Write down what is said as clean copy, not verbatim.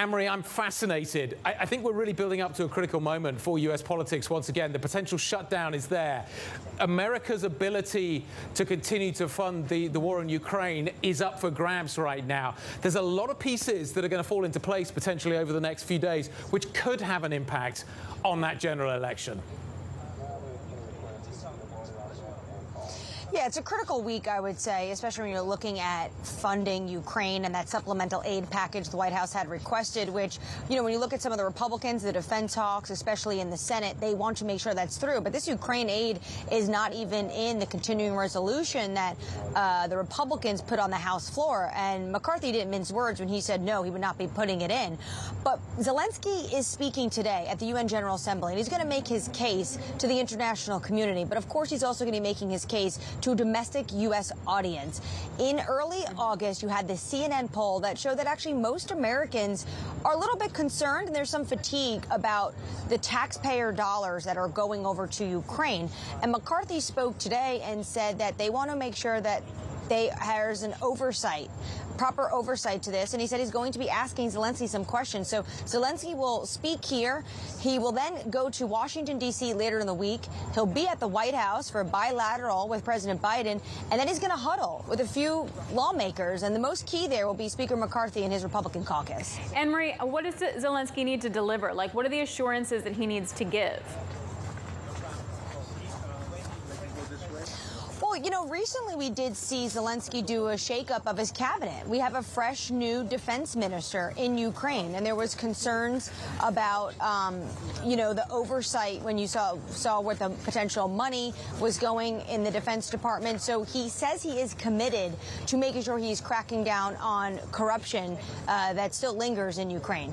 Annmarie, I'm fascinated. I think we're really building up to a critical moment for U.S. politics once again. The potential shutdown is there. America's ability to continue to fund the war in Ukraine is up for grabs right now. There's a lot of pieces that are going to fall into place potentially over the next few days, which could have an impact on that general election. Yeah, it's a critical week, I would say, especially when you're looking at funding Ukraine and that supplemental aid package the White House had requested, which, you know, when you look at some of the Republicans, the defense talks, especially in the Senate, they want to make sure that's through. But this Ukraine aid is not even in the continuing resolution that the Republicans put on the House floor. And McCarthy didn't mince words when he said no, he would not be putting it in. But Zelensky is speaking today at the UN General Assembly, and he's going to make his case to the international community. But, of course, he's also going to be making his case to a domestic U.S. audience. In early August, you had the CNN poll that showed that actually most Americans are a little bit concerned, and there's some fatigue about the taxpayer dollars that are going over to Ukraine. And McCarthy spoke today and said that they want to make sure that there's an oversight, proper oversight to this. And he said he's going to be asking Zelensky some questions. So Zelensky will speak here. He will then go to Washington, D.C. later in the week. He'll be at the White House for a bilateral with President Biden. And then he's going to huddle with a few lawmakers. And the most key there will be Speaker McCarthy and his Republican caucus. Annmarie, what does Zelensky need to deliver? Like, what are the assurances that he needs to give? Well, you know, recently we did see Zelensky do a shakeup of his cabinet. We have a fresh new defense minister in Ukraine, and there was concerns about, you know, the oversight when you saw what the potential money was going in the Defense Department. So he says he is committed to making sure he's cracking down on corruption that still lingers in Ukraine.